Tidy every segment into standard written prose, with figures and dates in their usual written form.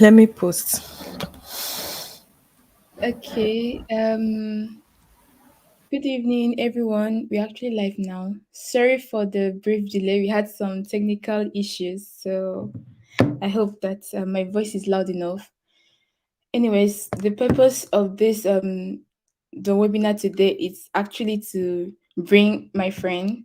Let me post. Okay. Good evening, everyone. We're actually live now. Sorry for the brief delay. We had some technical issues, so I hope that my voice is loud enough. Anyways, the purpose of this the webinar today is actually to bring my friend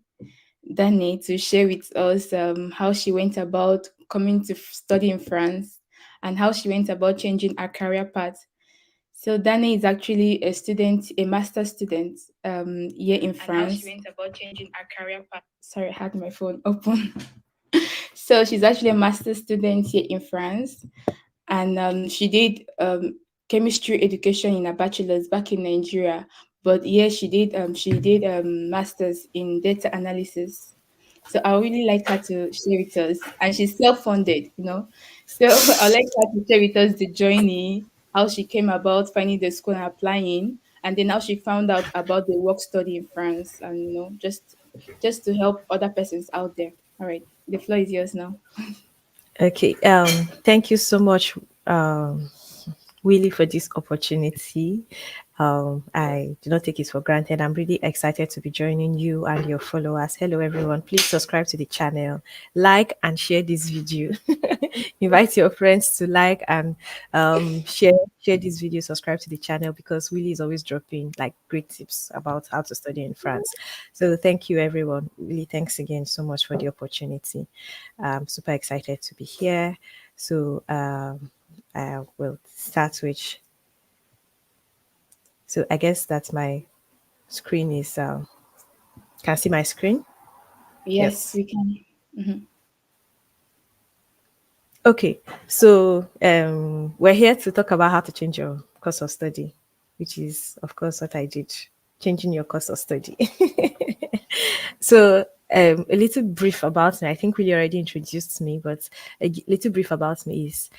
Dani to share with us how she went about coming to study in France and how she went about changing her career path. So Dani is actually a student, a master student here in And how France. she went about changing her career path. Sorry, I had my phone open. So she's actually a master student here in France, and she did chemistry education in a bachelor's back in Nigeria. But here she did masters in data analysis. So I would really like her to share with us, and she's self-funded. So I'd like her to share with us the journey, how she came about finding the school and applying, and then how she found out about the work study in France, and just to help other persons out there. All right, the floor is yours now. Okay. Thank you so much, Willie, for this opportunity. I do not take it for granted. I'm really excited to be joining you and your followers. Hello, everyone. Please subscribe to the channel, like and share this video. Invite your friends to like and share this video. Subscribe to the channel because Willie is always dropping like great tips about how to study in France. So thank you, everyone. Really, thanks again so much for the opportunity. I'm super excited to be here. So I will start with. So I guess that my screen is. Can see my screen? Yes, Yes. we can. Mhm. Okay. So we're here to talk about how to change your course of study, which is, of course, what I did. Changing your course of study. So a little brief about me. I think we already introduced me, but little brief about me is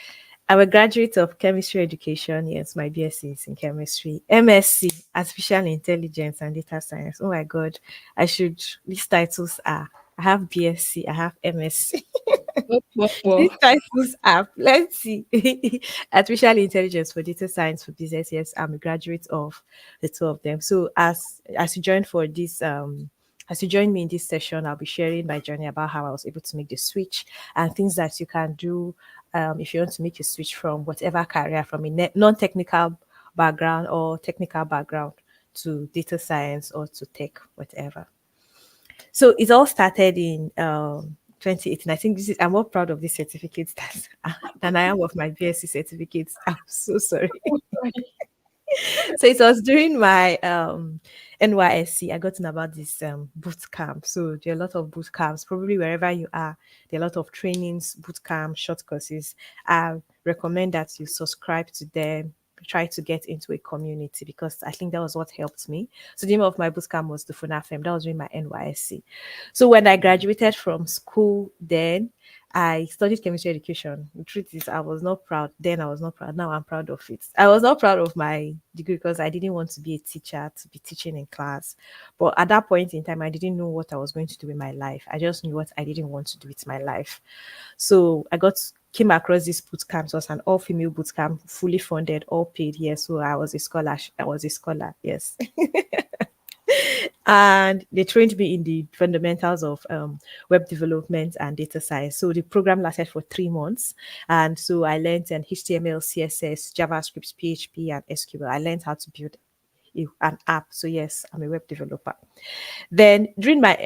I'm a graduate of chemistry education. Yes, my BSc is in chemistry. MSc, artificial intelligence and data science. Oh my God, I should. These titles are. I have BSc. I have MSc. Whoa, whoa, whoa. These titles are plenty. Artificial intelligence for data science for business. Yes, I'm a graduate of the two of them. So as you join for this as you join me in this session, I'll be sharing my journey about how I was able to make the switch and things that you can do if you want to make a switch from whatever career, from a non-technical background or technical background to data science or to tech, whatever. So it all started in 2018. I think I'm more proud of this certificate than I am of my BSc certificates. I'm so sorry. So it was during my NYSC. I got to know about this boot camp. So there are a lot of boot camps, probably wherever you are. There are a lot of trainings, boot camp, short courses. I recommend that you subscribe to them. Try to get into a community because I think that was what helped me. So the name of my boot camp was the FUNAFEM. That was during my NYSC. So when I graduated from school, then I studied chemistry education. The truth is, I was not proud. Then I was not proud. Now I'm proud of it. I was not proud of my degree because I didn't want to be a teacher, to be teaching in class. But at that point in time, I didn't know what I was going to do with my life. I just knew what I didn't want to do with my life. So came across this boot camp. It was an all-female boot camp, fully funded, all paid. Yes, so I was a scholar. I was a scholar. Yes. And they trained me in the fundamentals of web development and data science. So the program lasted for 3 months, and so I learned HTML, CSS, JavaScript, PHP, and SQL. I learned how to build an app. So yes, I'm a web developer. Then during my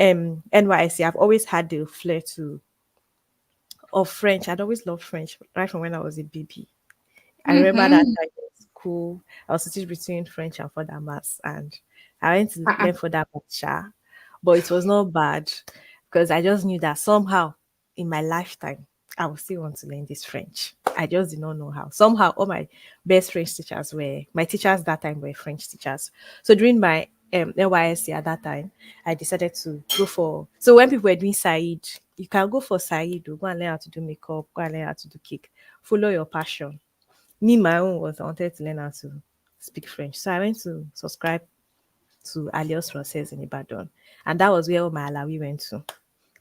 NYSC, I've always had the flair to of French. I'd always loved French right from when I was a baby. I remember that Mm-hmm. time in school, I was sitting between French and further maths, and I went to Uh-uh. learn further maths, sha. But it was not bad because I just knew that somehow in my lifetime, I would still want to learn this French. I just did not know how. Somehow, all my best French teachers were my teachers that time were French teachers. So during my NYSC at that time, I decided to go for. So when people were doing Said, you can go for Said, go and learn how to do makeup, go and learn how to do cake. Follow your passion. Me, my own was I wanted to learn how to speak French. So I went to subscribe to Alios Frances in Ibadan. And that was where all my Alawi went to.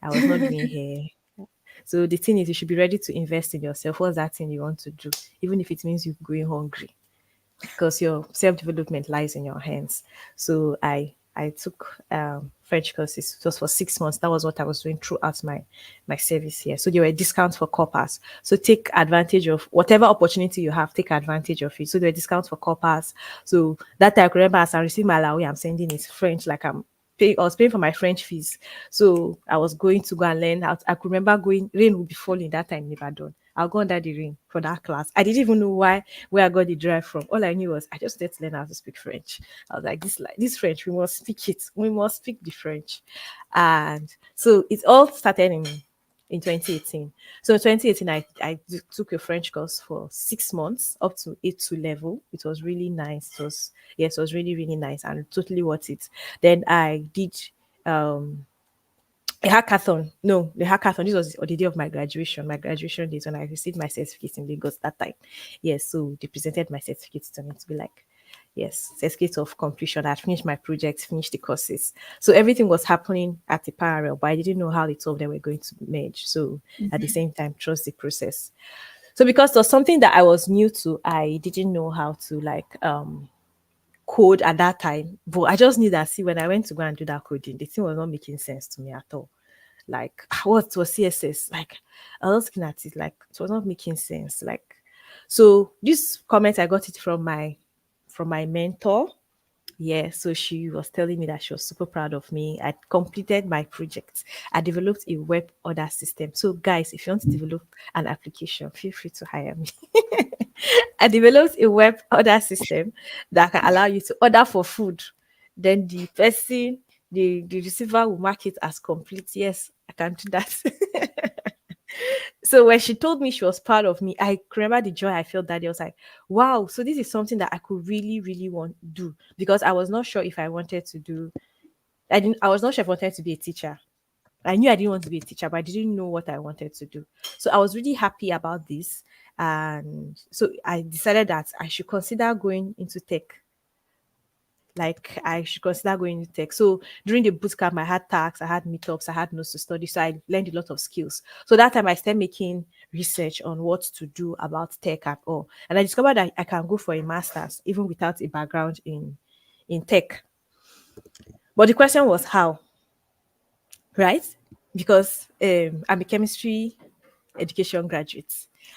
I was not doing hair. So the thing is, you should be ready to invest in yourself. What's that thing you want to do, even if it means you going hungry, because your self development lies in your hands. So I took French courses. It was for 6 months. That was what I was doing throughout my service here. So there were discounts for corpers. So take advantage of whatever opportunity you have. Take advantage of it. So there were discounts for corpers. So that time I could remember as I received my allowance, I'm sending it French, like I was paying for my French fees. So I was going to go and learn how I could remember going, rain would be falling that time in Ibadan. I'll go under the rain for that class. I didn't even know where I got the drive from. All I knew was I just had to learn how to speak French. I was like this French, we must speak it. We must speak the French. And so it all started in 2018. So in 2018, I took a French course for 6 months up to A2 level. It was really nice. It was really, really nice and totally worth it. Then I did um a hackathon. No, the hackathon. This was on the day of my graduation. My graduation days when I received my certificate in Lagos that time. Yes, so they presented my certificate to me to be like, yes, certificate of completion. I finished my projects, finished the courses. So everything was happening at the parallel, but I didn't know how the two of them were going to merge. So at the same time, trust the process. So because it was something that I was new to, I didn't know how to code at that time. But I just knew that see when I went to go and do that coding, the thing was not making sense to me at all. Like what was CSS? Like I was looking at it, like it was not making sense. Like so this comment I got it from my mentor. Yeah, so she was telling me that she was super proud of me. I completed my project. I developed a web order system. So, guys, if you want to develop an application, feel free to hire me. I developed a web order system that can allow you to order for food. Then the receiver will mark it as complete. Yes, I can do that. So when she told me she was proud of me, I remember the joy I felt that day. I was like, wow, so this is something that I could really, really want to do because I was not sure if I wanted to do, I was not sure if I wanted to be a teacher. I knew I didn't want to be a teacher, but I didn't know what I wanted to do. So I was really happy about this. And so I decided that I should consider going into tech, like I should consider going into tech. So during the boot camp, I had tasks, I had meetups, I had notes to study. So I learned a lot of skills. So that time I started making research on what to do about tech at all. And I discovered that I can go for a master's even without a background in tech. But the question was how, right? Because I'm a chemistry education graduate.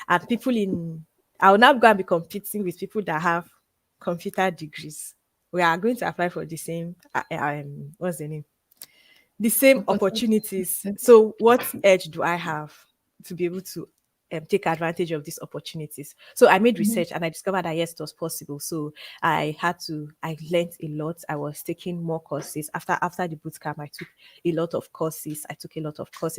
And people in I will now go and be competing with people that have computer degrees. We are going to apply for the same what's the name? The same opportunities. Opportunity. So what edge do I have to be able to take advantage of these opportunities? So I made Mhm. research and I discovered that yes, it was possible. So I learned a lot. I was taking more courses after the boot camp. I took a lot of courses.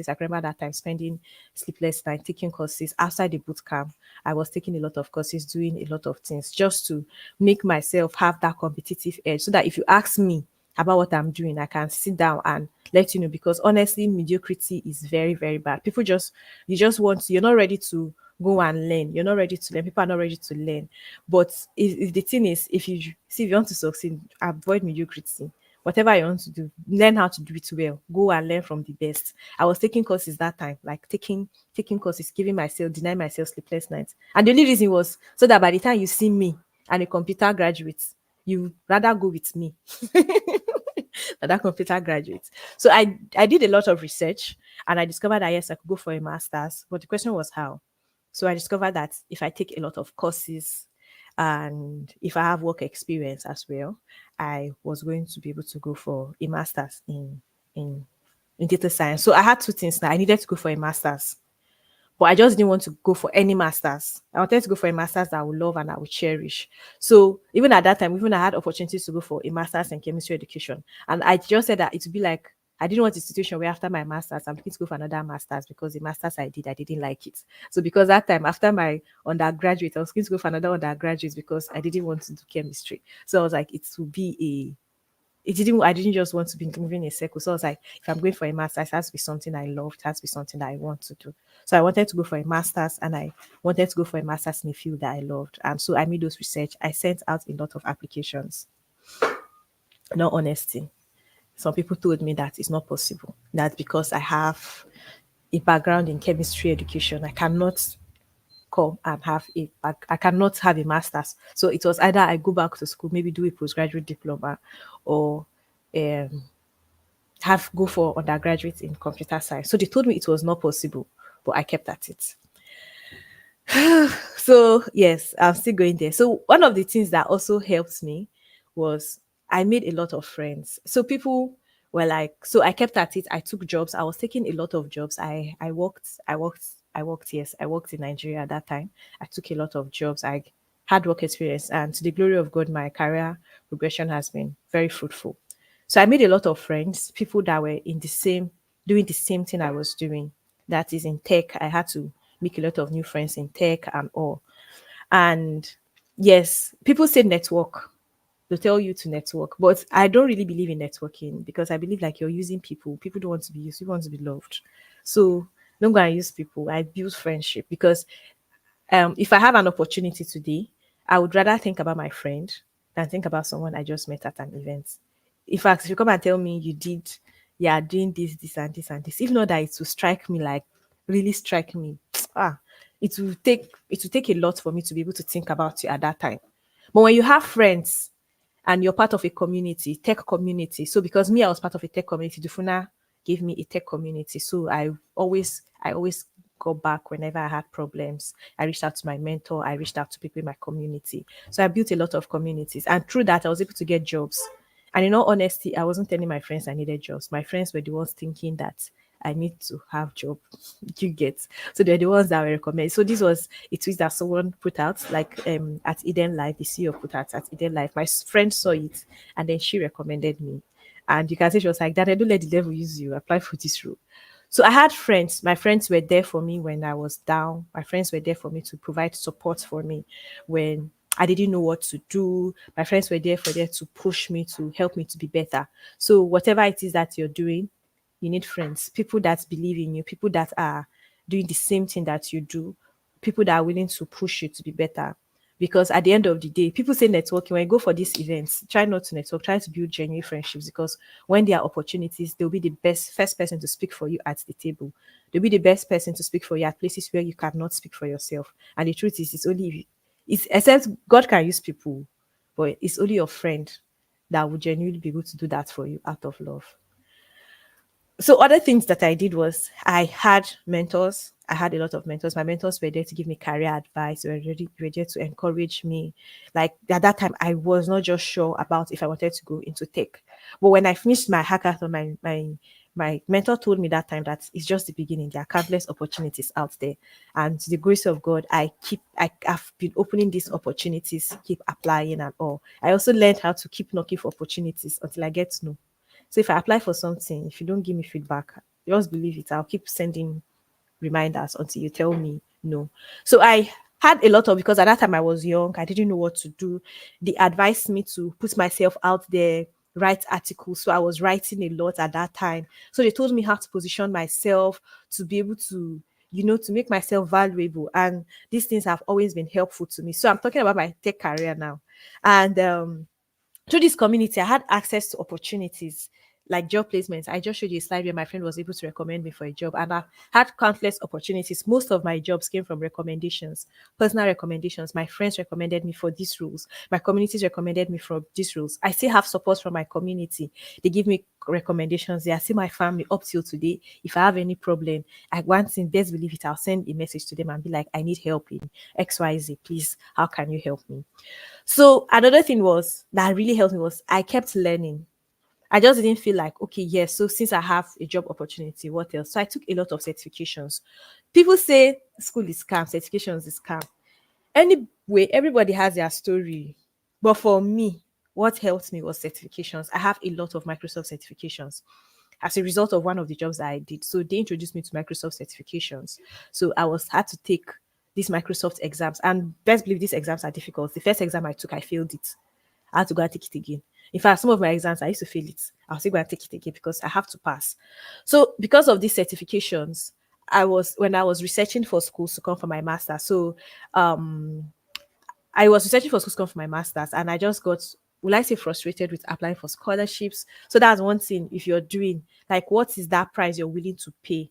I remember that time spending sleepless night taking courses outside the boot camp. I was taking a lot of courses, doing a lot of things just to make myself have that competitive edge so that if you ask me about what I'm doing, I can sit down and let you know because honestly, mediocrity is very, very bad. You just want you're not ready to go and learn. You're not ready to learn. People are not ready to learn. But if the thing is, if you want to succeed, avoid mediocrity. Whatever you want to do, learn how to do it well. Go and learn from the best. I was taking courses that time, like taking courses, denying myself sleepless nights. And the only reason was so that by the time you see me and a computer graduate, you rather go with me that computer graduate. So I did a lot of research and I discovered that yes, I could go for a master's. But the question was how. So I discovered that if I take a lot of courses and if I have work experience as well, I was going to be able to go for a master's in in data science. So I had two things now. I needed to go for a master's but I just didn't want to go for any masters. I wanted to go for a masters that I would love and I would cherish. So even at that time, even I had opportunities to go for a masters in chemistry education. And I just said that it would be like I didn't want a situation where after my masters, I'm looking to go for another masters because the masters I didn't like it. So because that time after my undergraduate, I was going to go for another undergraduate because I didn't want to do chemistry. So I was like, it would be I didn't just want to be moving in a circle. So I was like, if I'm going for a master's, it has to be something I love. It has to be something that I want to do. So I wanted to go for a master's and I wanted to go for a master's in a field that I loved. And so I made those research. I sent out a lot of applications. No honesty. Some people told me that it's not possible. That because I have a background in chemistry education. I cannot come and have I cannot have a master's. So it was either I go back to school, maybe do a postgraduate diploma, or um, have go for undergraduate in computer science. So they told me it was not possible, but I kept at it. So yes, I'm still going there. So one of the things that also helped me was I made a lot of friends. So people were like, so I kept at it. I took jobs. I was taking a lot of jobs. I worked. Yes, I worked in Nigeria at that time. I took a lot of jobs. I had work experience, and to the glory of God, my career progression has been very fruitful. So I made a lot of friends, people that were in the same, doing the same thing I was doing. That is in tech. I had to make a lot of new friends in tech and all. And yes, people say network. They tell you to network, but I don't really believe in networking because I believe like you're using people. People don't want to be used. People want to be loved. So don't go and use people. I build friendship because if I have an opportunity today, I would rather think about my friend than think about someone I just met at an event. In fact, if you come and tell me you did, yeah, doing this, this, and this, and this, if not that it will strike me, like really strike me, ah, it will take a lot for me to be able to think about you at that time. But when you have friends and you're part of a community, tech community. So because me, I was part of a tech community, Dufuna gave me a tech community. So I always go back whenever I had problems. I reached out to my mentor, I reached out to people in my community. So I built a lot of communities. And through that, I was able to get jobs. And in all honesty, I wasn't telling my friends I needed jobs. My friends were the ones thinking that I need to have job. You get. So they're the ones that were recommended. So this was a tweet that someone put out, like at Eden Life, the CEO put out at Eden Life. My friend saw it and then she recommended me. And you can say she was like, Dad, I don't let the devil use you. Apply for this role. So I had friends. My friends were there for me when I was down. My friends were there for me to provide support for me when I didn't know what to do. My friends were there to push me, to help me to be better. So whatever it is that you're doing, you need friends, people that believe in you, people that are doing the same thing that you do, people that are willing to push you to be better. Because at the end of the day, people say networking. When you go for these events, try not to network, try to build genuine friendships because when there are opportunities, they'll be the best first person to speak for you at the table. They'll be the best person to speak for you at places where you cannot speak for yourself. And the truth is, it's only it's except God can use people, but it's only your friend that would genuinely be able to do that for you out of love. So other things that I did was I had mentors. I had a lot of mentors. My mentors were there to give me career advice. They were there to encourage me. Like at that time, I was not just sure about if I wanted to go into tech. But when I finished my hackathon, my mentor told me that time that it's just the beginning. There are countless opportunities out there, and to the grace of God, I've been opening these opportunities, keep applying and all. I also learned how to keep knocking for opportunities until I get to know. So if I apply for something, if you don't give me feedback, just believe it. I'll keep sending reminders until you tell me no. So I had a lot of because at that time I was young, I didn't know what to do. They advised me to put myself out there, write articles. So I was writing a lot at that time. So they told me how to position myself to be able to to make myself valuable. And these things have always been helpful to me. So I'm talking about my tech career now. And through this community, I had access to opportunities like job placements. I just showed you a slide where my friend was able to recommend me for a job, and I've had countless opportunities. Most of my jobs came from recommendations, personal recommendations. My friends recommended me for these roles. My communities recommended me for these roles. I still have support from my community. They give me recommendations. They are still my family up till today. If I have any problem, I want in best believe it, I'll send a message to them and be like, I need help in XYZ. Please, how can you help me? So another thing was that really helped me was I kept learning. I just didn't feel like, okay, yes. So since I have a job opportunity, what else? So I took a lot of certifications. People say school is scam, certifications is scam. Anyway, everybody has their story. But for me, what helped me was certifications. I have a lot of Microsoft certifications as a result of one of the jobs that I did. So they introduced me to Microsoft certifications. So I was had to take these Microsoft exams. And best believe these exams are difficult. The first exam I took, I failed it. I had to go and take it again. In fact, some of my exams, I used to fail it. I'll still go and take it again because I have to pass. So because of these certifications, when I was researching for schools to come for my master. So I was researching for schools to come for my master's, and I just got, will I say, frustrated with applying for scholarships. So that's one thing. If you're doing like, what is that price you're willing to pay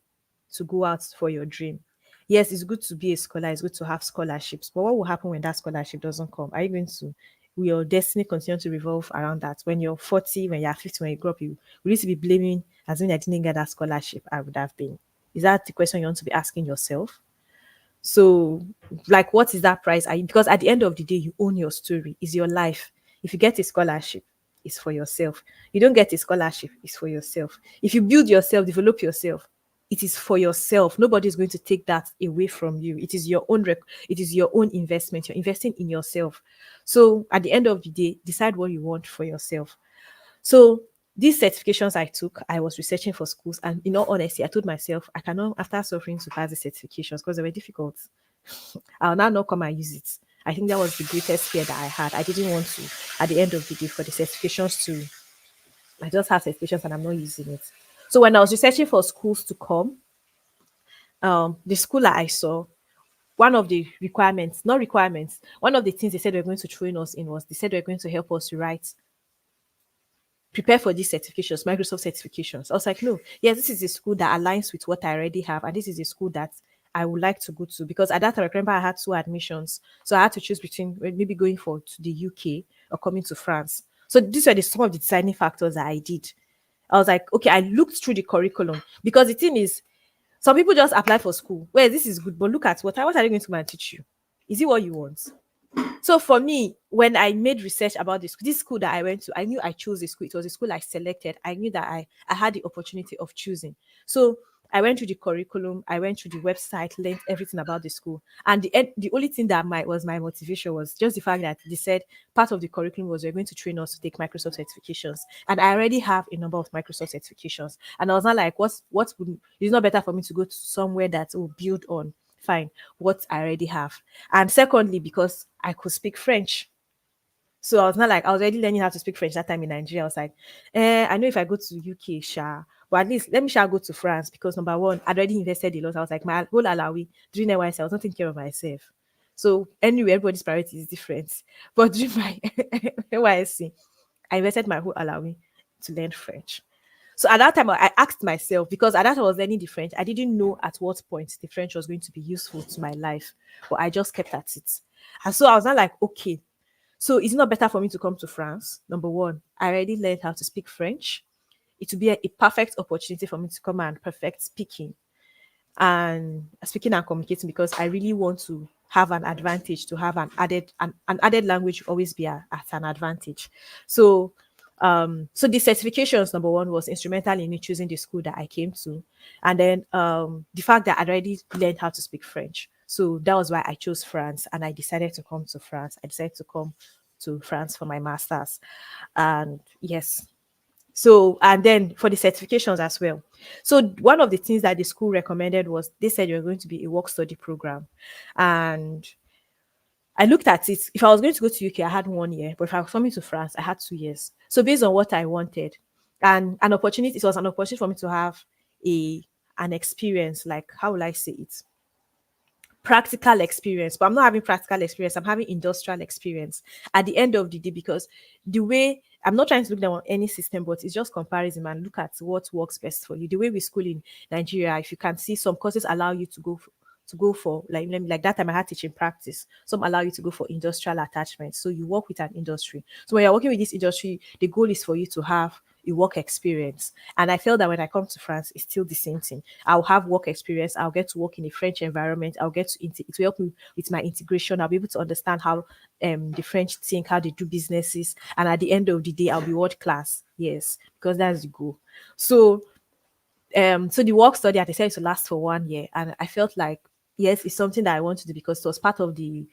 to go out for your dream. Yes, it's good to be a scholar, it's good to have scholarships, but what will happen when that scholarship doesn't come? Are you going to, will your destiny continue to revolve around that? When you're 40, when you're 50, when you grow up, you will you to be blaming as when I didn't get that scholarship, I would have been. Is that the question you want to be asking yourself? So, like, what is that price? Are you, because at the end of the day, you own your story, it's your life. If you get a scholarship, it's for yourself. You don't get a scholarship, it's for yourself. If you build yourself, develop yourself, it is for yourself. Nobody is going to take that away from you. It is your own it is your own investment. You're investing in yourself. So at the end of the day, decide what you want for yourself. So these certifications I took, I was researching for schools, and in all honesty, I told myself I cannot, after suffering to pass the certifications because they were difficult, I'll now not come and use it. I think that was the greatest fear that I had. I didn't want to, at the end of the day, for the certifications to, I just have certifications and I'm not using it. So when I was researching for schools to come, the school that I saw, one of the requirements, not requirements, one of the things they said they were going to train us in was they said they were going to help us to write, prepare for these certifications, Microsoft certifications. I was like, no, yes, this is a school that aligns with what I already have, and this is a school that I would like to go to. Because at that time, I remember I had two admissions, so I had to choose between maybe going for to the UK or coming to France. So these were some of the deciding factors that I did. I was like, okay, I looked through the curriculum because the thing is, some people just apply for school. Well, this is good, but look at what are they going to come and teach you? Is it what you want? So for me, when I made research about this school that I went to, I knew I chose this school. It was a school I selected. I knew that I had the opportunity of choosing. So I went through the curriculum, I went through the website, learned everything about the school. And the only thing that was my motivation was just the fact that they said part of the curriculum was we're going to train us to take Microsoft certifications. And I already have a number of Microsoft certifications. And I was not like, what would, it's not better for me to go to somewhere that will build on fine what I already have. And secondly, because I could speak French. So I was not like, I was already learning how to speak French that time in Nigeria. I was like, I know if I go to UK, sure, but at least let me shall go to France because number one, I'd already invested a lot. I was like, my whole Alawi during NYC, I was not taking care of myself. So anyway, everybody's priority is different. But during my NYC, I invested my whole Alawi to learn French. So at that time, I asked myself, because at that time I was learning the French, I didn't know at what point the French was going to be useful to my life, but I just kept at it. And so I was not like, okay, so is it not better for me to come to France? Number one, I already learned how to speak French. It would be a perfect opportunity for me to come and perfect speaking and communicating, because I really want to have an advantage, to have an added language will always be at an advantage. So so the certifications, number one, was instrumental in me choosing the school that I came to. And then the fact that I'd already learned how to speak French. So that was why I chose France, and I decided to come to France. I decided to come to France for my master's. And yes, so, and then for the certifications as well. So, one of the things that the school recommended was they said you're going to be a work study program. And I looked at it. If I was going to go to UK, I had 1 year, but if I was coming to France, I had 2 years. So, based on what I wanted, and an opportunity, it was an opportunity for me to have a an experience, like, how will I say it? Practical experience, but I'm not having practical experience, I'm having industrial experience at the end of the day, because the way, I'm not trying to look down on any system, but it's just comparison and look at what works best for you. The way we school in Nigeria, if you can see, some courses allow you to go for, like that time I had teaching practice. Some allow you to go for industrial attachment. So you work with an industry. So when you're working with this industry, the goal is for you to have a work experience. And I feel that when I come to France, it's still the same thing. I'll have work experience. I'll get to work in a French environment. I'll get to it will help me with my integration. I'll be able to understand how the French think, how they do businesses, and at the end of the day, I'll be world class. Yes, because that's the goal. So so the work study, I decided to last for 1 year, and I felt like, yes, it's something that I want to do, because it was part of the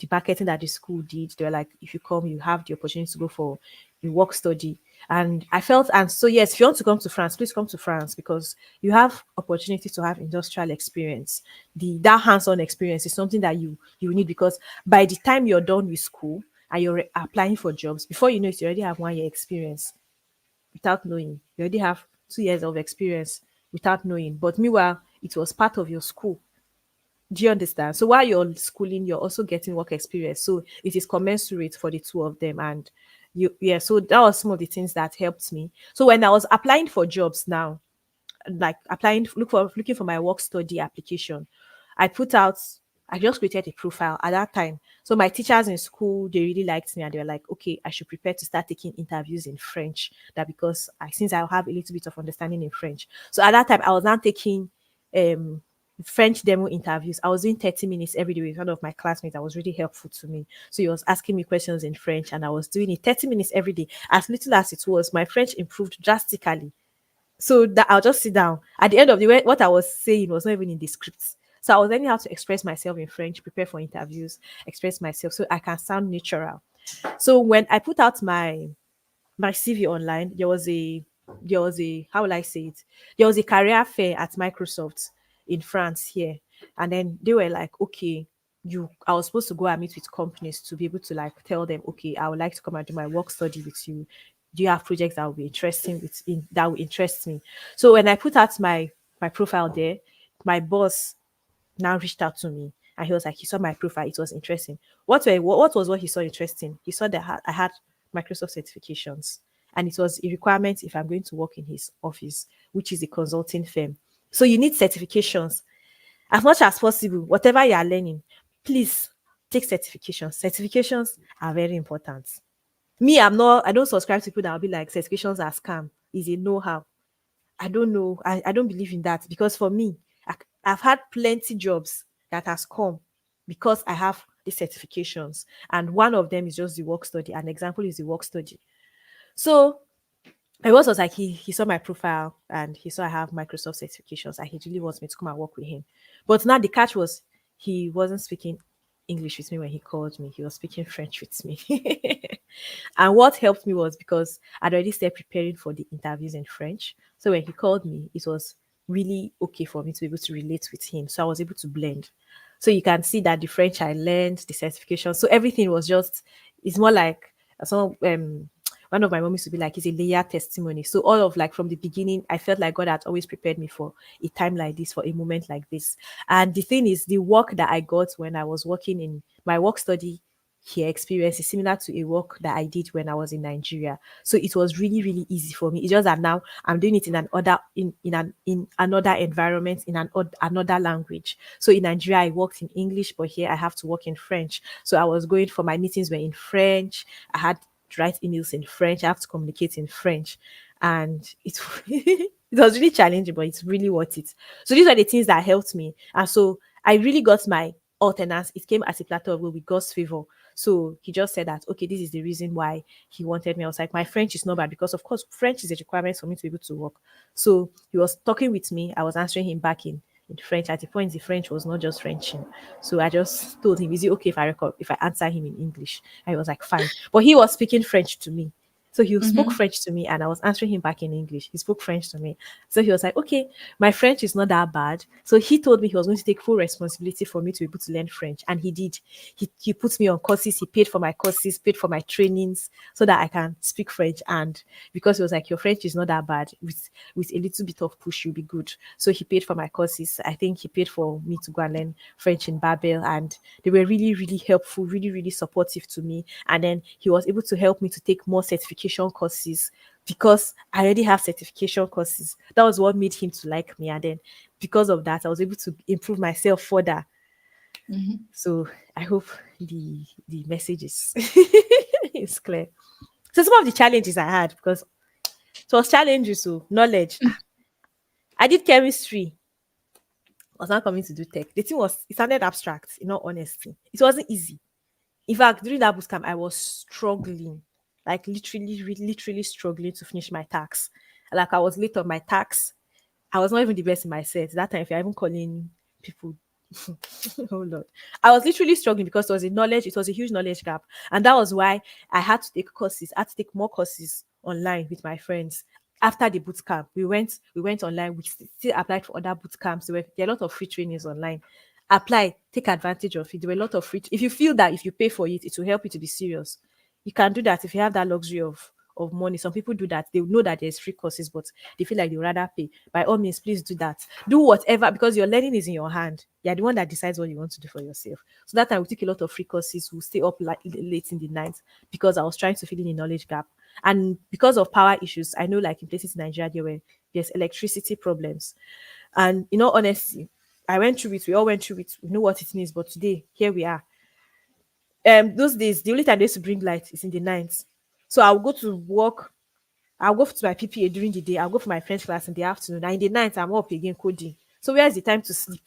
marketing that the school did. They were like, if you come, you have the opportunity to go for the work study. And I felt, and so yes, if you want to come to France, please come to France, because you have opportunity to have industrial experience. That hands-on experience is something that you need, because by the time you're done with school and you're applying for jobs, before you know it, you already have 1 year experience without knowing. You already have 2 years of experience without knowing. But meanwhile, it was part of your school. Do you understand? So while you're schooling, you're also getting work experience. So it is commensurate for the two of them. And yeah, so that was some of the things that helped me. So when I was applying for jobs now, like applying, looking for my work study application, I put out, I just created a profile at that time. So my teachers in school, they really liked me and they were like, okay, I should prepare to start taking interviews in French. That because since I have a little bit of understanding in French. So at that time I was now taking um French demo interviews. I was doing 30 minutes every day with one of my classmates that was really helpful to me. So he was asking me questions in French and I was doing it 30 minutes every day. As little as it was, my French improved drastically. So that I'll just sit down. At the end of the way, what I was saying was not even in the script. So I was learning how to express myself in French, prepare for interviews, express myself so I can sound natural. So when I put out my CV online, there was a how will I say it? There was a career fair at Microsoft in France here. And then they were like, okay, I was supposed to go and meet with companies to be able to like tell them, okay, I would like to come and do my work study with you. Do you have projects that will be interesting that will interest me? So when I put out my profile there, my boss now reached out to me and he was like, he saw my profile, it was interesting. What he saw interesting? He saw that I had Microsoft certifications and it was a requirement if I'm going to work in his office, which is a consulting firm. So you need certifications as much as possible. Whatever you are learning, please take certifications. Certifications are very important. Me, I don't subscribe to people that will be like certifications are scam. Is a know-how. I don't know. I don't believe in that because for me, I've had plenty jobs that has come because I have the certifications. And one of them is just the work study. An example is the work study. So my boss was like, he saw my profile and he saw I have Microsoft certifications and he really wants me to come and work with him. But now the catch was he wasn't speaking English with me when he called me. He was speaking French with me. And what helped me was because I'd already started preparing for the interviews in French. So when he called me, it was really okay for me to be able to relate with him. So I was able to blend. So you can see that the French I learned, the certification. So everything was just, it's more like some one of my mom used to be like, it's a layer testimony. So all of like from the beginning, I felt like God had always prepared me for a time like this, for a moment like this. And the thing is, the work that I got when I was working in my work study here experience is similar to a work that I did when I was in Nigeria. So it was really, really easy for me. It's just that now I'm doing it in in another environment, in another language. So in Nigeria, I worked in English, but here I have to work in French. So I was going for my meetings were in French. I had to write emails in French. I have to communicate in French. And it was really challenging, but it's really worth it. So these are the things that helped me. And so I really got my alternance. It came as a platter of will with God's favor. So he just said that, okay, this is the reason why he wanted me. I was like, my French is not bad because, of course, French is a requirement for me to be able to work. So he was talking with me. I was answering him back in French. At the point, the French was not just Frenching. So I just told him, is it okay if I answer him in English? And he was like, fine. But he was speaking French to me. So he spoke Mm-hmm. French to me and I was answering him back in English. He spoke French to me. So he was like, okay, my French is not that bad. So he told me he was going to take full responsibility for me to be able to learn French. And he did. He put me on courses. He paid for my courses, paid for my trainings so that I can speak French. And because he was like, your French is not that bad. With a little bit of push, you'll be good. So he paid for my courses. I think he paid for me to go and learn French in Babel. And they were really, really helpful, really, really supportive to me. And then he was able to help me to take more certification courses because I already have certification courses. That was what made him to like me. And then because of that, I was able to improve myself further. Mm-hmm. So I hope the message is is clear. So some of the challenges I had because it was challenges, so knowledge. I did chemistry. I was not coming to do tech. The thing was, it sounded abstract, in all honesty. It wasn't easy. In fact, during that boot camp, I was struggling, like literally, literally struggling to finish my tax. Like I was late on my tax. I was not even the best in my set. That time, if you're even calling people, oh Lord, I was literally struggling because it was a huge knowledge gap, and that was why I had to take courses. I had to take more courses online with my friends. After the boot camp, we went online. We still applied for other boot camps. There are a lot of free trainings online. Apply, take advantage of it. There were a lot of free. If you feel that if you pay for it, it will help you to be serious. You can do that if you have that luxury of money. Some people do that. They know that there's free courses, but they feel like they would rather pay. By all means, please do that. Do whatever because your learning is in your hand. You're the one that decides what you want to do for yourself. So that time we took a lot of free courses. We'll stay up like late in the night because I was trying to fill in a knowledge gap. And because of power issues, I know like in places in Nigeria there's electricity problems. And in all honesty, I went through it. We all went through it. We know what it means. But today, here we are. Those days, the only time they used to bring light is in the night. So I'll go to work. I'll go to my PPA during the day. I'll go for my French class in the afternoon. And in the night, I'm up again coding. So where's the time to sleep?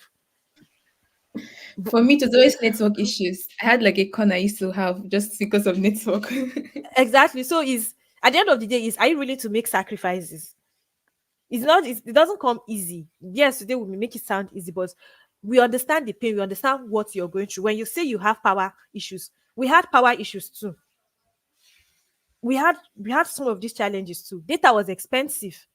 For me, it was always network issues. I had like a corner I used to have just because of network. Exactly. So is at the end of the day, is are you willing to make sacrifices? It's not. It doesn't come easy. Yes, today we may make it sound easy, but we understand the pain. We understand what you're going through. When you say you have power issues, we had power issues too. We had some of these challenges too. Data was expensive.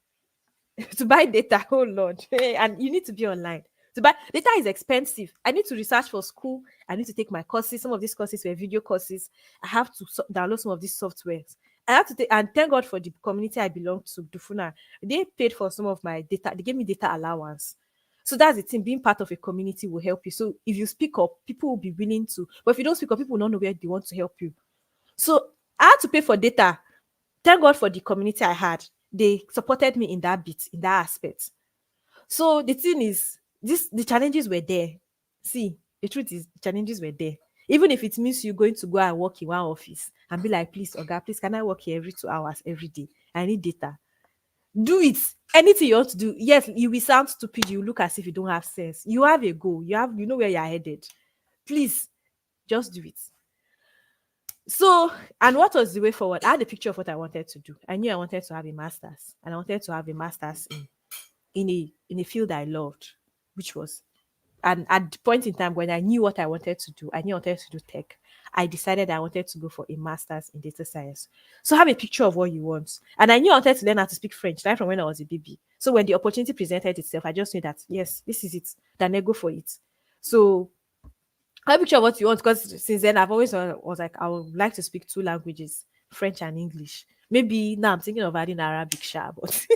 To buy data, oh lord. And you need to be online to buy data. Is expensive. I need to research for school. I need to take my courses. Some of these courses were video courses. I have to download some of these softwares. I have to take, and thank God for the community I belong to, Dufuna. They paid for some of my data. They gave me data allowance. So that's the thing. Being part of a community will help you. So if you speak up, people will be willing to. But if you don't speak up, people will not know where they want to help you. So I had to pay for data. Thank God for the community I had. They supported me in that bit, in that aspect. So the thing is, the challenges were there. See, the truth is, the challenges were there. Even if it means you're going to go and work in one office and be like, please, Oga, please, can I work here every 2 hours every day? I need data. Do it. Anything you want to do. Yes, you will sound stupid. You look as if you don't have sense. You have a goal. You know where you're headed. Please, just do it. So, and what was the way forward? I had a picture of what I wanted to do. I knew I wanted to have a master's, and I wanted to have a master's in a field I loved, which was, and at the point in time when I knew what I wanted to do, I knew I wanted to do tech. I decided I wanted to go for a master's in data science. So have a picture of what you want. And I knew I wanted to learn how to speak French right from when I was a baby. So when the opportunity presented itself, I just knew that yes, this is it. Then I go for it. So have a picture of what you want, because since then I've always was like I would like to speak two languages, French and English. Maybe now I'm thinking of adding Arabic, sha, but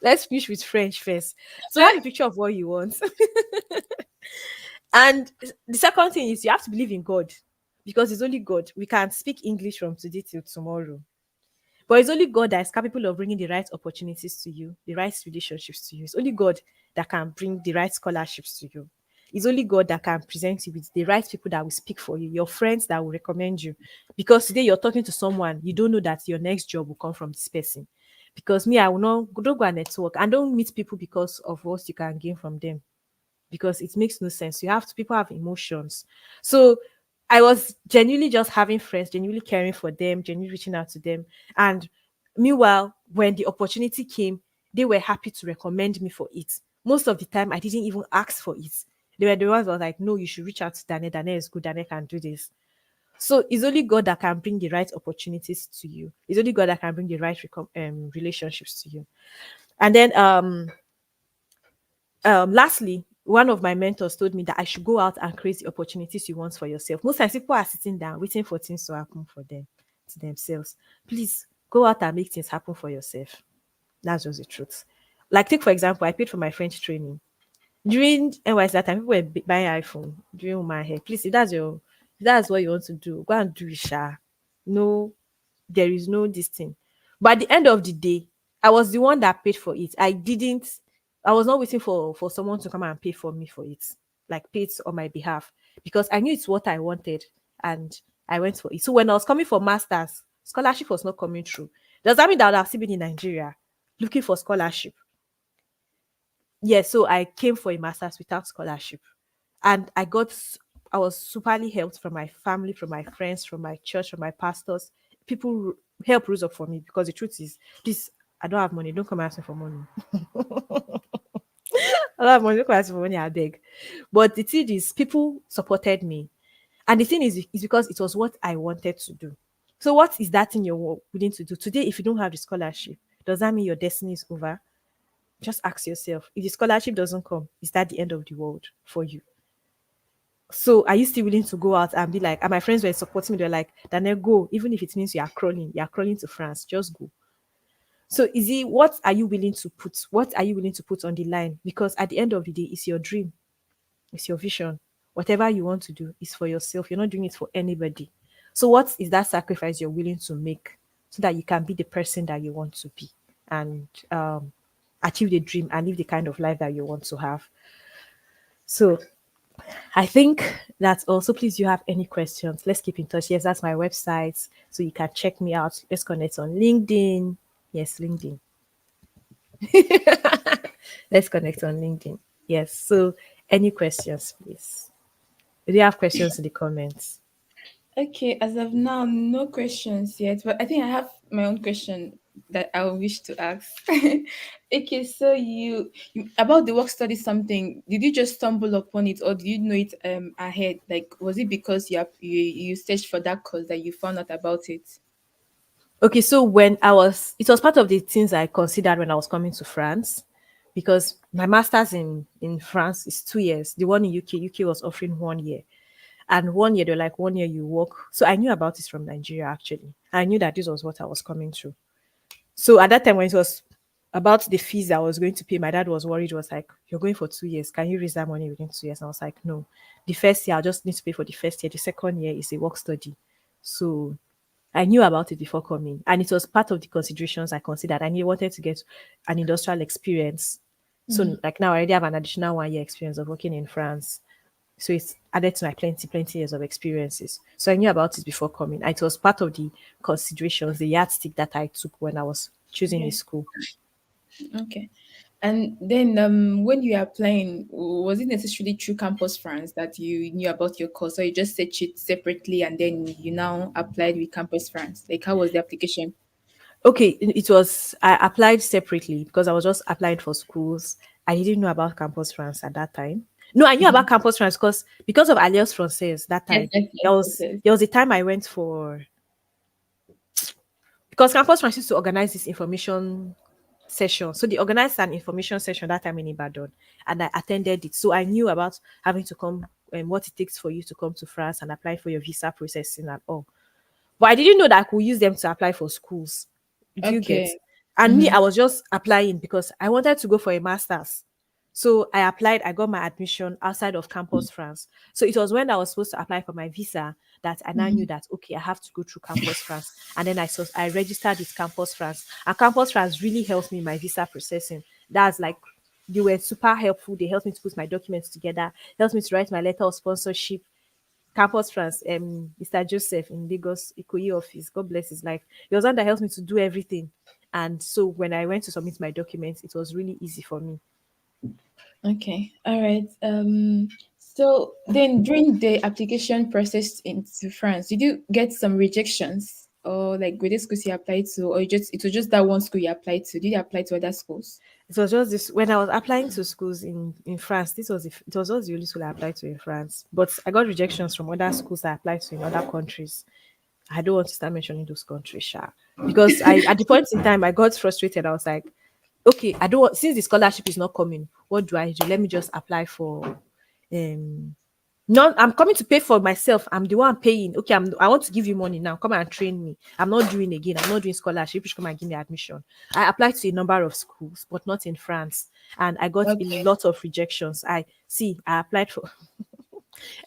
let's finish with French first. So have a picture of what you want. And the second thing is you have to believe in God, because it's only God. We can speak English from today till tomorrow. But it's only God that is capable of bringing the right opportunities to you, the right relationships to you. It's only God that can bring the right scholarships to you. It's only God that can present you with the right people that will speak for you, your friends that will recommend you. Because today you're talking to someone, you don't know that your next job will come from this person. Because me, I will not don't go and network and don't meet people because of what you can gain from them, because it makes no sense. You have to, people have emotions. So I was genuinely just having friends, genuinely caring for them, genuinely reaching out to them. And meanwhile, when the opportunity came, they were happy to recommend me for it. Most of the time, I didn't even ask for it. They were the ones that was like, no, you should reach out to Dane. Dane is good. Dane can do this. So it's only God that can bring the right opportunities to you. It's only God that can bring the right relationships to you. And then lastly, one of my mentors told me that I should go out and create the opportunities you want for yourself. Most times people are sitting down waiting for things to happen for them, to themselves. Please go out and make things happen for yourself. That's just the truth. Like, take for example, I paid for my French training. During NYC that time, people were buying iPhone during my hair. Please, if that's what you want to do, go and do it, sha. No, there is no this thing. But at the end of the day, I was the one that paid for it. I was not waiting for someone to come and pay for me for it, like pay it on my behalf, because I knew it's what I wanted and I went for it. So when I was coming for masters, scholarship was not coming through. Does that mean that I would have still been in Nigeria looking for scholarship? Yes, so I came for a master's without scholarship. And I was superly helped from my family, from my friends, from my church, from my pastors. People help rose up for me, because the truth is, please, I don't have money. Don't come and ask me for money. I don't have money. Don't come and ask me for money. I beg. But the thing is, people supported me. And the thing is because it was what I wanted to do. So what is that thing you're willing to do? Today, if you don't have the scholarship, does that mean your destiny is over? Just ask yourself, if the scholarship doesn't come, is that the end of the world for you? So are you still willing to go out and be like, and my friends were supporting me, they're like, Daniel, go, even if it means you are crawling to France, just go. So is it, what are you willing to put? What are you willing to put on the line? Because at the end of the day, it's your dream, it's your vision. Whatever you want to do is for yourself. You're not doing it for anybody. So what is that sacrifice you're willing to make so that you can be the person that you want to be? and achieve the dream and live the kind of life that you want to have. So I think that's also. Please, you have any questions? Let's keep in touch. Yes, that's my website, so you can check me out. Let's connect on LinkedIn. Yes, LinkedIn. Let's connect on LinkedIn. Yes. So, any questions, please? Do you have questions in the comments? Okay, as of now, no questions yet, but I think I have my own question that I wish to ask. Okay, so you about the work study something, did you just stumble upon it or did you know it ahead? Like, was it because you searched for that course that you found out about it? Okay, so it was part of the things I considered when I was coming to France, because my master's in France is 2 years. The one in UK was offering 1 year, and 1 year they're like 1 year you work. So I knew about this from Nigeria actually. I knew that this was what I was coming through. So at that time when it was about the fees I was going to pay, my dad was worried. Was like, "You're going for 2 years. Can you raise that money within 2 years?" And I was like, "No. The first year I'll just need to pay for the first year. The second year is a work study." So I knew about it before coming, and it was part of the considerations I considered. I knew wanted to get an industrial experience. So, like now, I already have an additional 1 year experience of working in France. So it's added to my plenty years of experiences. So I knew about it before coming. It was part of the considerations, the yardstick that I took when I was choosing a Okay. school. Okay. And then when you are applying, was it necessarily through Campus France that you knew about your course, or you just searched it separately and then you now applied with Campus France? Like, how was the application? Okay, it was, I applied separately because I was just applying for schools. I didn't know about Campus France at that time. No, I knew about Mhm. Campus France because of Alliance Française that Yes, time. yes, There yes, yes, was yes. there was a time I went for, because Campus France used to organize this information session. So they organized an information session that time in Ibadan, and I attended it. So I knew about having to come and what it takes for you to come to France and apply for your visa processing and all. But I didn't know that I could use them to apply for schools. Do you get? Okay. And me, Mm-hmm. I was just applying because I wanted to go for a master's. So I applied, I got my admission outside of Campus France. So it was when I was supposed to apply for my visa that I now Mm-hmm. knew that okay, I have to go through Campus France. And then I registered with Campus France. And Campus France really helped me in my visa processing. That's like, they were super helpful. They helped me to put my documents together, helped me to write my letter of sponsorship. Campus France, Mr. Joseph in Lagos Ikoyi office, God bless his life. He was one that helped me to do everything. And so when I went to submit my documents, it was really easy for me. Okay. All right. So then during the application process into France, did you get some rejections or like grade schools you applied to, or it was just that one school you applied to? Did you apply to other schools? It was just this when I was applying to schools in France. It was just the only school I applied to in France. But I got rejections from other schools I applied to in other countries. I don't want to start mentioning those countries, Sha. Because I at the point in time I got frustrated. I was like, okay, I don't want, since the scholarship is not coming, what do I do? Let me just apply for um no, I'm coming to pay for myself. I'm the one paying. Okay, I want to give you money now. Come and train me. I'm not doing again. I'm not doing scholarship. You should come and give me admission. I applied to a number of schools, but not in France. And I got a Okay. lot of rejections. I applied for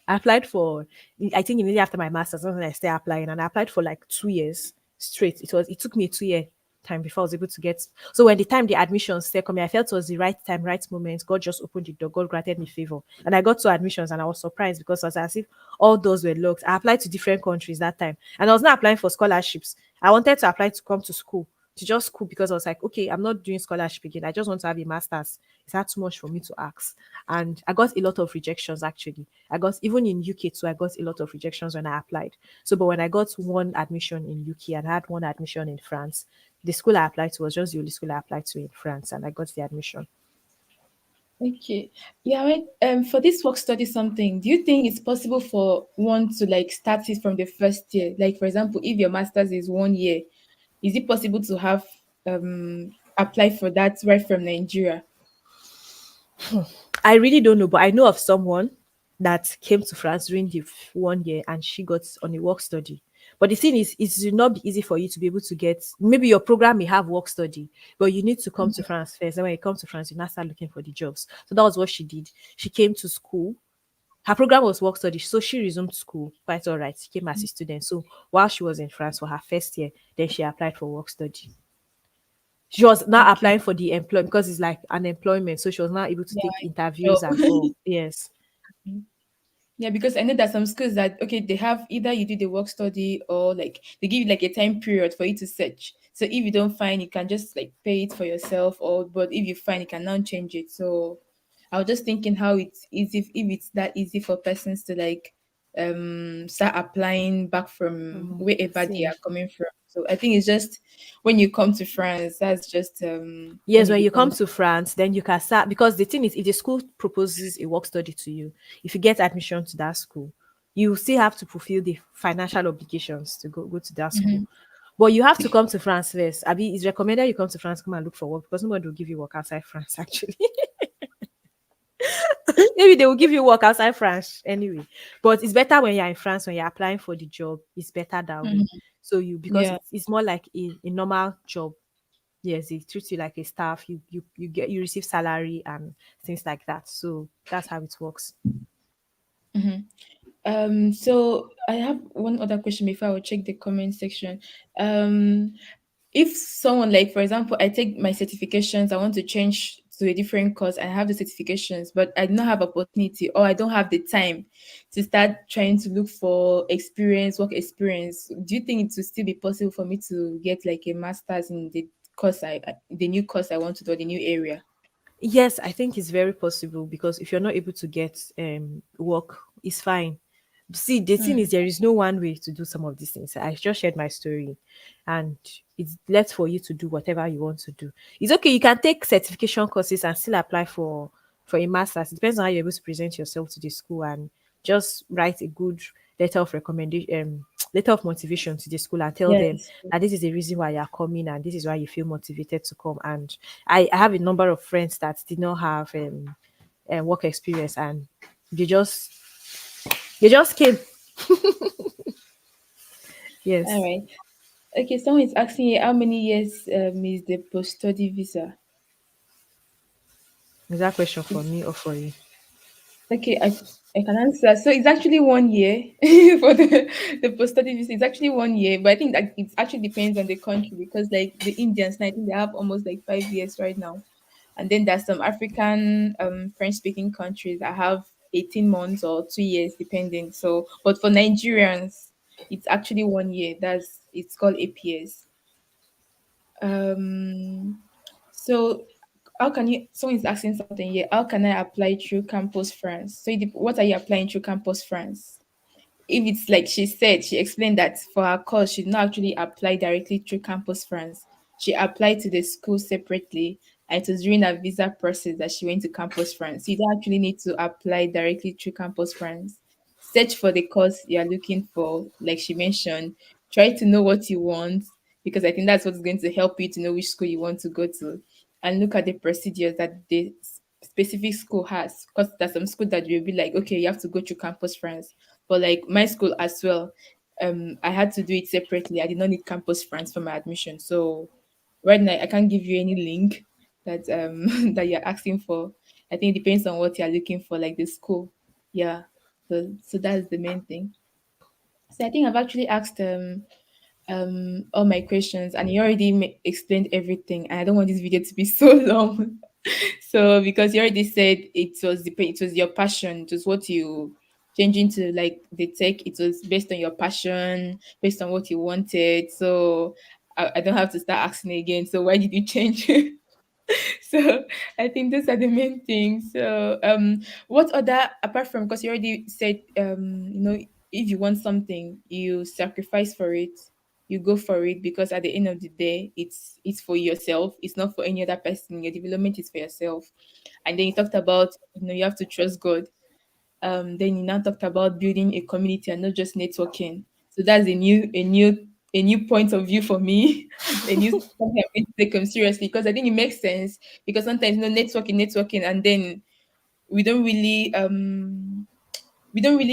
I applied for, I think immediately after my master's, something I started applying, and I applied for like 2 years straight. It took me a 2 year time before I was able to get. So when the time the admissions started coming, I felt it was the right time, right moment. God just opened the door. God granted me favor, and I got two admissions, and I was surprised because it was as if all doors were locked. I applied to different countries that time, and I was not applying for scholarships. I wanted to apply to come to school, to just school, because I was like, okay, I'm not doing scholarship again. I just want to have a master's. Is that too much for me to ask? And I got a lot of rejections actually. I got, even in UK too, I got a lot of rejections when I applied. So, but when I got one admission in UK and I had one admission in France, the school I applied to was just the only school I applied to in France, and I got the admission. Okay. Yeah, for this work study something, do you think it's possible for one to like start it from the first year? Like for example, if your master's is 1 year, is it possible to have apply for that right from Nigeria? I really don't know, but I know of someone that came to France during the 1 year and she got on a work study. But the thing is, it will not be easy for you to be able to get. Maybe your program may have work study, but you need to come to France first. And when you come to France, you now start looking for the jobs. So that was what she did. She came to school. Her program was work study, so she resumed school quite all right. She came as a student. So while she was in France for her first year, then she applied for work study. She was now Okay. applying for the employment because it's like unemployment. So she was now able to take Yeah. interviews and Sure. all. Yes. Yeah, because I know that some schools that okay, they have either you do the work study or like they give you like a time period for you to search. So if you don't find, you can just like pay it for yourself, or but if you find, you can now change it. So I was just thinking how it's easy if it's that easy for persons to like start applying back from wherever they Same. are coming from. So I think it's just when you come to France, that's just when Yes, it when you come becomes to France, then you can start because the thing is, if the school proposes a work study to you, if you get admission to that school, you still have to fulfill the financial obligations to go to that school. Mhm. But you have to come to France first. Abi, it's recommended you come to France, come and look for work because nobody will give you work outside France, actually. Maybe they will give you work outside France anyway. But it's better when you're in France, when you're applying for the job, it's better that way. Mhm. So you because Yeah. it's more like a normal job. Yes, they treat you like a staff. You receive salary and things like that. So that's how it works. Mhm. So I have one other question before I will check the comment section. Um, if someone like, for example, I take my certifications, I want to change to a different course, I have the certifications, but I do not have opportunity or I don't have the time to start trying to look for experience, work experience. Do you think it will still be possible for me to get like a master's in the course the new course I want to do, or the new area? Yes, I think it's very possible because if you're not able to get work, it's fine. See, the thing is, Mm. there is no one way to do some of these things. I just shared my story, and it's left for you to do whatever you want to do. It's okay. You can take certification courses and still apply for a master's. It depends on how you're able to present yourself to the school and just write a good letter of recommendation, letter of motivation to the school and tell them Yes. that this is the reason why you're coming and this is why you feel motivated to come. And I have a number of friends that did not have work experience and they just they just came. All Yes. right. Okay, someone is asking you how many years is the post-study visa? Is that question for It's me or for you? okay, I can answer. So it's actually 1 year for the post-study visa. It's actually 1 year, but I think that it actually depends on the country because like the Indians, I think they have almost like 5 years right now. And then there's some African French-speaking countries that have 18 months or 2 years depending. So but for Nigerians, it's actually 1 year. It's called APS. Um, so how can you? Someone is asking something here. How can I apply through Campus France? So what are you applying through Campus France? If it's like she said, she explained that for her course, she did not actually apply directly through Campus France. She applied to the school separately, and it was during her visa process that she went to Campus France. So you don't actually need to apply directly through Campus France. Search for the course you're looking for, like she mentioned. Try to know what you want, because I think that's what's going to help you to know which school you want to go to, and look at the procedures that the specific school has. Because there's some school that you'll be like, okay, you have to go through Campus France, but like my school as well, I had to do it separately. I did not need Campus France for my admission. So right now I can't give you any link that that you're asking for. I think it depends on what you're looking for, like the school. Yeah. So that's the main thing. So I think I've actually asked all my questions, and you already explained everything, and I don't want this video to be so long. So because you already said it was your passion, it was what you changing to like the tech, it was based on your passion, based on what you wanted. So I don't have to start asking again, so why did you change? So I think those are the main things. So what other, apart from, because you already said if you want something, you sacrifice for it, you go for it, because at the end of the day, it's for yourself, it's not for any other person. Your development is for yourself. And then you talked about, you have to trust God. Then you now talked about building a community and not just networking. So that's a new point of view for me. A new something I'm going to take seriously, because I think it makes sense. Because sometimes networking, and then we don't really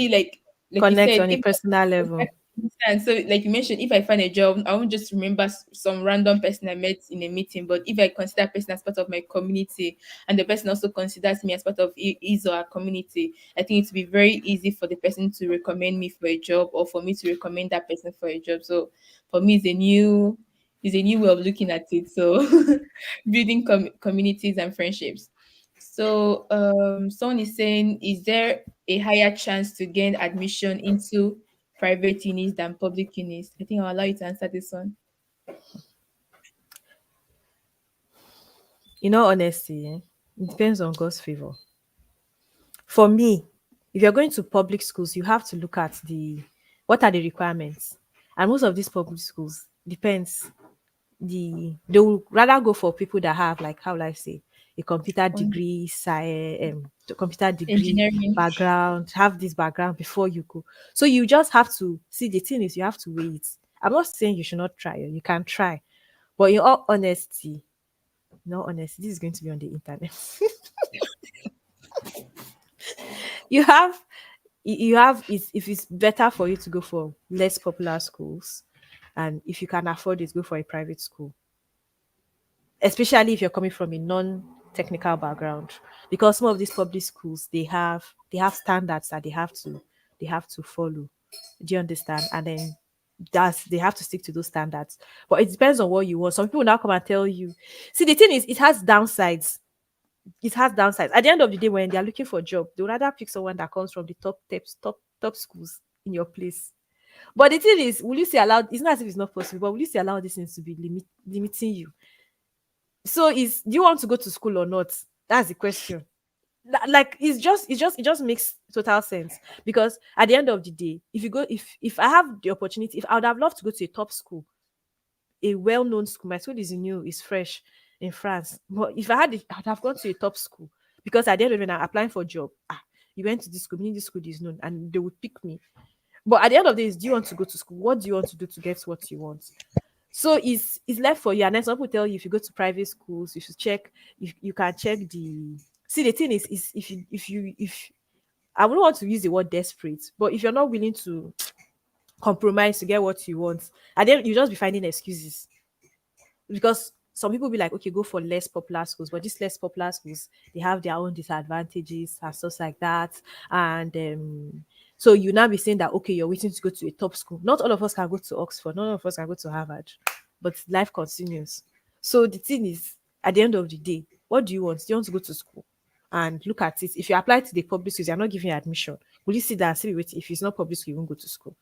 like you Connect said, on a if personal if I level. understand. So, like you mentioned, if I find a job, I won't just remember some random person I met in a meeting. But if I consider a person as part of my community, and the person also considers me as part of his or her community, I think it would be very easy for the person to recommend me for a job, or for me to recommend that person for a job. So, for me, it's a new. It's a new way of looking at it. So building communities and friendships. So someone is saying, is there a higher chance to gain admission into private unis than public unis? I think I'll allow you to answer this one. In all honesty, it depends on God's favor. For me, if you're going to public schools, you have to look at the what are the requirements. And most of these public schools depends. They will rather go for people that have, like, how will I say, a computer On degree, computer degree engineering. background, have this background before you go. So you just have to see, the thing is you have to weigh it. I'm not saying you should not try, you can try, but in all honesty, this is going to be on the internet. you have if it's better for you to go for less popular schools, and if you can afford it, go for a private school, especially if you're coming from a non-technical background, because some of these public schools, they have standards that they have to follow. Do you understand? And then that's they have to stick to those standards. But it depends on what you want. Some people now come and tell you, see, the thing is, it has downsides. At the end of the day, when they are looking for a job, they would rather pick someone that comes from the top schools in your place. But the thing is, will you say allowed? It's not as if it's not possible, but will you say allow these things to be limiting you? So is do you want to go to school or not? That's the question. Like, it just makes total sense, because at the end of the day, if I have the opportunity, if I would have loved to go to a top school, a well-known school. My school is new, is fresh in France. But if I had it, I'd have gone to a top school, because at the end of it, when I'm applying for a job, you went to this school, meaning this school is known, and they would pick me. But at the end of the day, do you want to go to school? What do you want to do to get what you want? So it's left for you. And then some people tell you, if you go to private schools, you should check, if you can check the see, the thing is if I wouldn't want to use the word desperate, but if you're not willing to compromise to get what you want, and then you just be finding excuses, because some people be like, okay, go for less popular schools, but these less popular schools, they have their own disadvantages and stuff like that. And so you now be saying that, okay, you're waiting to go to a top school. Not all of us can go to Oxford, none of us can go to Harvard, but life continues. So the thing is, at the end of the day, what do you want? Do you want to go to school? And look at it. If you apply to the public schools, you're not giving you admission. Will you sit there and say, wait, if it's not public school, you won't go to school?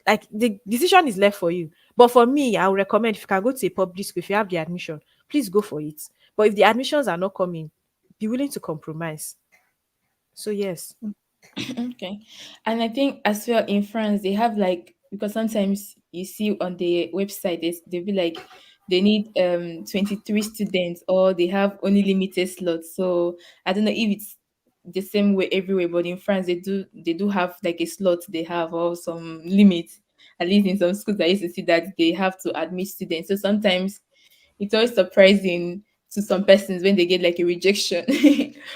Like, the decision is left for you. But for me, I would recommend, if you can go to a public school, if you have the admission, please go for it. But if the admissions are not coming, be willing to compromise. So yes. Okay. And I think as well in France, they have like, because sometimes you see on the website, they be like, they need 23 students, or they have only limited slots. So I don't know if it's the same way everywhere, but in France they do have like a slot they have, or some limit. At least in some schools I used to see that they have to admit students. So sometimes it's always surprising to some persons when they get like a rejection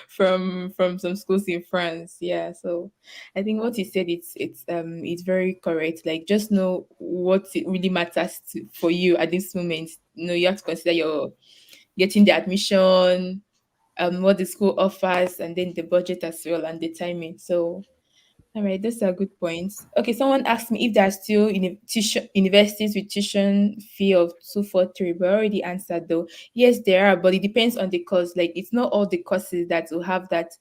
from some schools in France. Yeah, so I think what you said, it's very correct. Like, just know what it really matters for you at this moment. You have to consider your getting the admission, what the school offers, and then the budget as well, and the timing. So all right, those are good points. Okay, someone asked me if there are still universities with tuition fee of 243, but I already answered though. Yes, there are, but it depends on the course. Like, it's not all the courses that will have that.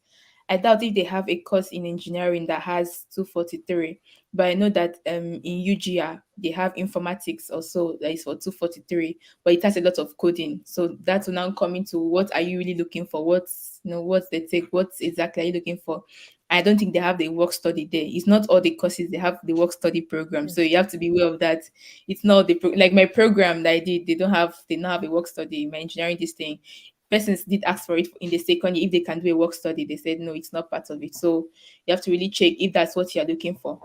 I doubt if they have a course in engineering that has 243, but I know that in UGR they have informatics also that is for 243, but it has a lot of coding. So that will now come into, what are you really looking for? What's the take? What exactly are you looking for? I don't think they have the work study there. It's not all the courses they have the work study program. So you have to be aware of that. It's not like my program that I did. They don't have a work study. My engineering this thing. Persons did ask for it in the second year if they can do a work study. They said no, it's not part of it. So you have to really check if that's what you're looking for.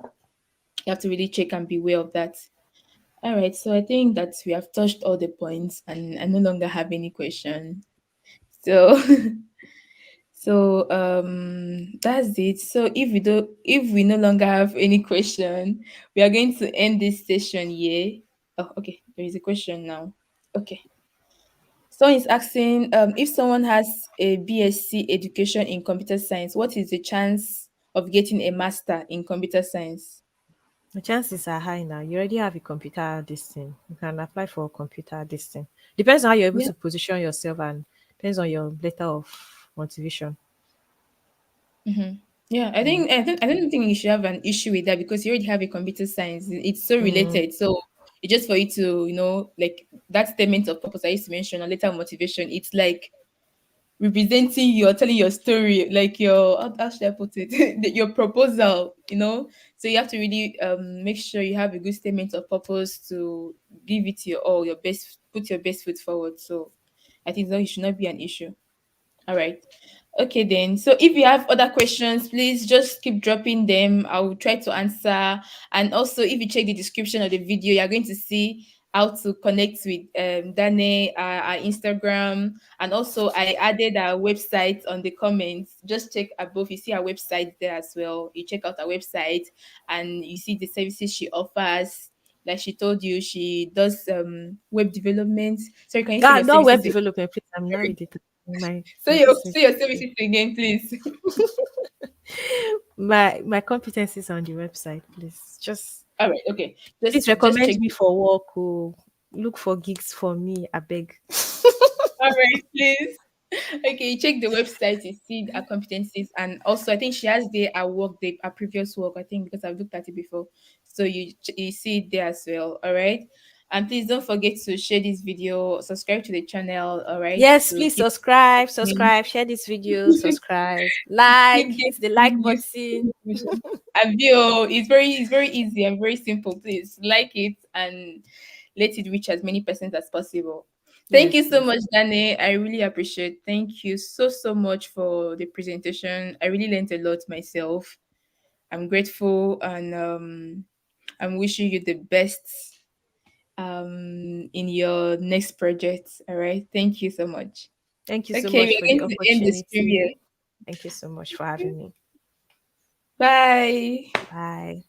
You have to really check and be aware of that. All right. So I think that we have touched all the points, and I no longer have any question. So that's it. So if we no longer have any question, we are going to end this session here. Oh, okay. There is a question now. Okay. Someone is asking, if someone has a BSc education in computer science, what is the chance of getting a master in computer science? The chances are high now. You already have a computer this thing. You can apply for a computer this thing. Depends on how you're able Yeah. to position yourself and depends on your letter of motivation. Mm-hmm. Yeah, Mm. I don't think you should have an issue with that because you already have a computer science. It's so Mm. related. So it's just for you to, like that statement of purpose I used to mention or later motivation. It's like representing your telling your story, like your how should I put it? Your proposal, So you have to really make sure you have a good statement of purpose to give it your all, your best, put your best foot forward. So I think that it should not be an issue. All right. Okay, then. So if you have other questions, please just keep dropping them. I will try to answer. And also, if you check the description of the video, you're going to see how to connect with Dane, our Instagram. And also, I added our website on the comments. Just check above. You see our website there as well. You check out our website and you see the services she offers. Like she told you, she does web development. Sorry, can you say Ah, your not web services? development, please. I'm not a data. Say My your this is say your services again, please. my competencies on the website, please. Just All right, okay. please Just recommend check. me for work or look for gigs for me. I beg. All right, please. Okay, you check the website, you see our competencies, and also I think she has there our work, our previous work. I think because I've looked at it before, so you see it there as well. All right, and please don't forget to share this video, subscribe to the channel. All right, Yes, to please keep subscribe, keep subscribe, share this video, subscribe, like, hit getting the like useful button. information. And video, it's very easy and very simple. Please like it and let it reach as many persons as possible. Thank Yes, you so please. much, Dane. I really appreciate. Thank you so much for the presentation. I really learned a lot myself. I'm grateful and I'm wishing you the best in your next project. All right. Thank you so much. Thank you so Okay, much we're for the going to end the stream opportunity. here. Thank you so much for having me. Bye. Bye.